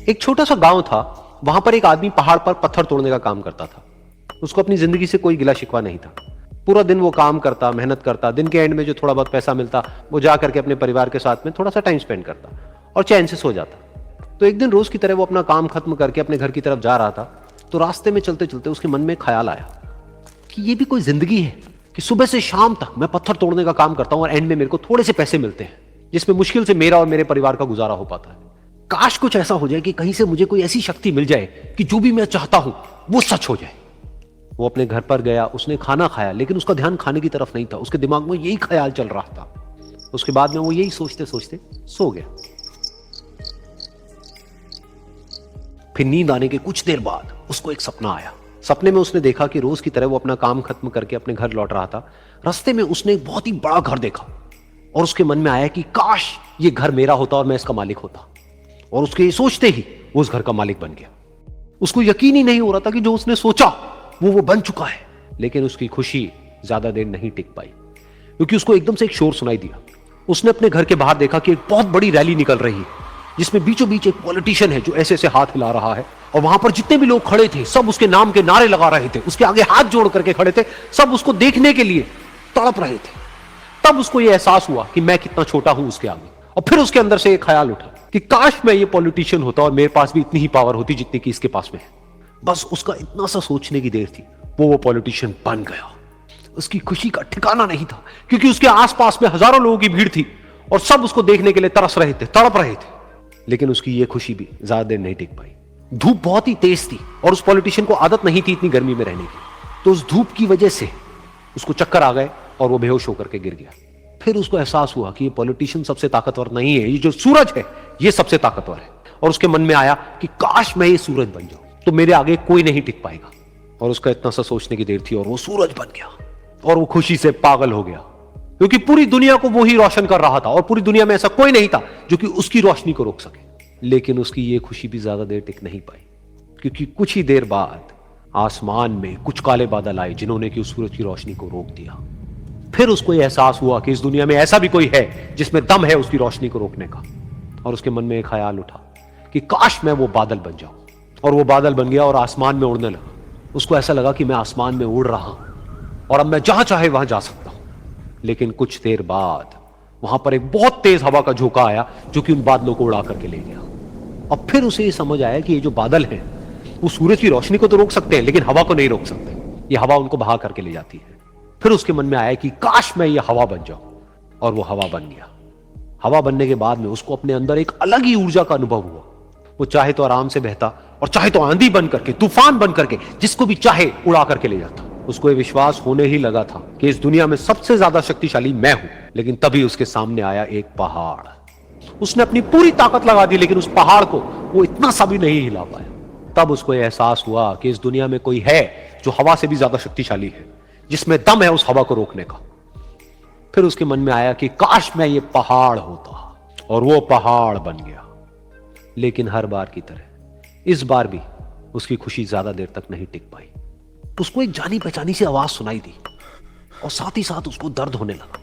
एक छोटा सा गांव था। वहां पर एक आदमी पहाड़ पर पत्थर तोड़ने का काम करता था। उसको अपनी जिंदगी से कोई गिला शिकवा नहीं था। पूरा दिन वो काम करता, मेहनत करता। दिन के एंड में जो थोड़ा बहुत पैसा मिलता वो जा करके अपने परिवार के साथ में थोड़ा सा टाइम स्पेंड करता और चैन से सो जाता। तो एक दिन रोज की तरह वो अपना काम खत्म करके अपने घर की तरफ जा रहा था। तो रास्ते में चलते चलते उसके मन में ख्याल आया कि ये भी कोई जिंदगी है कि सुबह से शाम तक मैं पत्थर तोड़ने का काम करता हूं और एंड में मेरे को थोड़े से पैसे मिलते हैं, जिसमें मुश्किल से मेरा और मेरे परिवार का गुजारा हो पाता है। काश कुछ ऐसा हो जाए कि कहीं से मुझे कोई ऐसी शक्ति मिल जाए कि जो भी मैं चाहता हूं वो सच हो जाए। वो अपने घर पर गया, उसने खाना खाया, लेकिन उसका ध्यान खाने की तरफ नहीं था। उसके दिमाग में यही ख्याल चल रहा था। उसके बाद में वो यही सोचते सोचते सो गया। फिर नींद आने के कुछ देर बाद उसको एक सपना आया। सपने में उसने देखा कि रोज की तरह वो अपना काम खत्म करके अपने घर लौट रहा था। रास्ते में उसने एक बहुत ही बड़ा घर देखा और उसके मन में आया कि काश ये घर मेरा होता और मैं इसका मालिक होता। और उसके ये सोचते ही वो उस घर का मालिक बन गया। उसको यकीन ही नहीं हो रहा था कि जो उसने सोचा वो बन चुका है। लेकिन उसकी खुशी ज्यादा देर नहीं टिक पाई, क्योंकि उसको एकदम से एक शोर सुनाई दिया। उसने अपने घर के बाहर देखा कि एक बहुत बड़ी रैली निकल रही है, जिसमें बीचों बीच एक पॉलिटिशियन है जो ऐसे ऐसे हाथ हिला रहा है। और वहां पर जितने भी लोग खड़े थे सब उसके नाम के नारे लगा रहे थे, उसके आगे हाथ जोड़ करके खड़े थे, सब उसको देखने के लिए तड़प रहे थे। तब उसको यह एहसास हुआ कि मैं कितना छोटा हूं उसके आगे। और फिर उसके अंदर से एक ख्याल उठा कि काश मैं ये पॉलिटिशियन होता और मेरे पास भी इतनी ही पावर होती जितनी कि इसके पास में है। बस उसका इतना सा सोचने की देर थी, वो पॉलिटिशियन बन गया। उसकी खुशी का ठिकाना नहीं था, क्योंकि उसके आसपास में हजारों लोगों की भीड़ थी और सब उसको देखने के लिए तरस रहे थे, तड़प रहे थे। लेकिन उसकी ये खुशी भी ज्यादा देर नहीं टिक पाई। धूप बहुत ही तेज थी और उस पॉलिटिशियन को आदत नहीं थी इतनी गर्मी में रहने की। तो उस धूप की वजह से उसको चक्कर आ गए और वो बेहोश होकर के गिर गया। फिर उसको एहसास हुआ कि ये पॉलिटिशियन सबसे ताकतवर नहीं है, ये जो सूरज है ये सबसे ताकतवर है। और उसके मन में आया कि काश मैं ये सूरज बन जाऊं तो मेरे आगे कोई नहीं टिक पाएगा। और उसका इतना सा सोचने की देर थी और वो सूरज बन गया। और वो खुशी से पागल हो गया, क्योंकि पूरी दुनिया को वो ही रोशन कर रहा था और पूरी दुनिया में ऐसा कोई नहीं था जो कि उसकी रोशनी को रोक सके। लेकिन उसकी ये खुशी भी ज्यादा देर टिक नहीं पाई, क्योंकि कुछ ही देर बाद आसमान में कुछ काले बादल आए जिन्होंने कि उस सूरज की रोशनी को रोक दिया। फिर उसको यह एहसास हुआ कि इस दुनिया में ऐसा भी कोई है जिसमें दम है उसकी रोशनी को रोकने का। और उसके मन में एक ख्याल उठा कि काश मैं वो बादल बन जाऊं। और वो बादल बन गया और आसमान में उड़ने लगा। उसको ऐसा लगा कि मैं आसमान में उड़ रहा हूं और अब मैं जहां चाहे वहां जा सकता हूं। लेकिन कुछ देर बाद वहां पर एक बहुत तेज हवा का झोंका आया जो कि उन बादलों को उड़ा करके ले गया। और फिर उसे ये समझ आया कि ये जो बादल हैं वो सूरज की रोशनी को तो रोक सकते हैं, लेकिन हवा को नहीं रोक सकते। ये हवा उनको बहा करके ले जाती है। फिर उसके मन में आया कि काश मैं ये हवा बन जाऊं। और वो हवा बन गया। हवा बनने के बाद में उसको अपने अंदर एक अलग ही ऊर्जा का अनुभव हुआ। वो चाहे तो आराम से बहता और चाहे तो आंधी बन करके, तूफान बन करके, जिसको भी चाहे उड़ा करके ले जाता। उसको ये विश्वास होने ही लगा था कि इस दुनिया में सबसे ज्यादा शक्तिशाली मैं हूं। लेकिन तभी उसके सामने आया एक पहाड़। उसने अपनी पूरी ताकत लगा दी, लेकिन उस पहाड़ को वो इतना सा भी नहीं हिला पाया। तब उसको यह एहसास हुआ कि इस दुनिया में कोई है जो हवा से भी ज्यादा शक्तिशाली है, जिसमें दम है उस हवा को रोकने का। फिर उसके मन में आया कि काश मैं ये पहाड़ होता। और वो पहाड़ बन गया। लेकिन हर बार की तरह इस बार भी उसकी खुशी ज्यादा देर तक नहीं टिक पाई। उसको एक जानी पहचानी सी आवाज सुनाई दी और साथ ही साथ उसको दर्द होने लगा,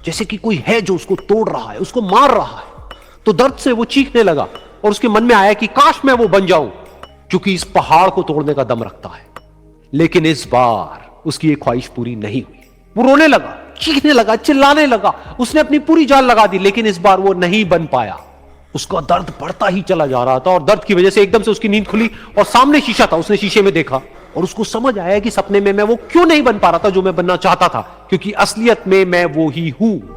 जैसे कि कोई है जो उसको तोड़ रहा है, उसको मार रहा है। तो दर्द से वो चीखने लगा और उसके मन में आया कि काश मैं वो बन जाऊं क्योंकि इस पहाड़ को तोड़ने का दम रखता है। लेकिन इस बार उसकी एक ख्वाहिश पूरी नहीं हुई। वो रोने लगा, चीखने लगा, चिल्लाने लगा। उसने अपनी पूरी जान लगा दी, लेकिन इस बार वो नहीं बन पाया। उसका दर्द बढ़ता ही चला जा रहा था और दर्द की वजह से एकदम से उसकी नींद खुली और सामने शीशा था। उसने शीशे में देखा और उसको समझ आया कि सपने में मैं वो क्यों नहीं बन पा रहा था जो मैं बनना चाहता था, क्योंकि असलियत में मैं वो ही हूं।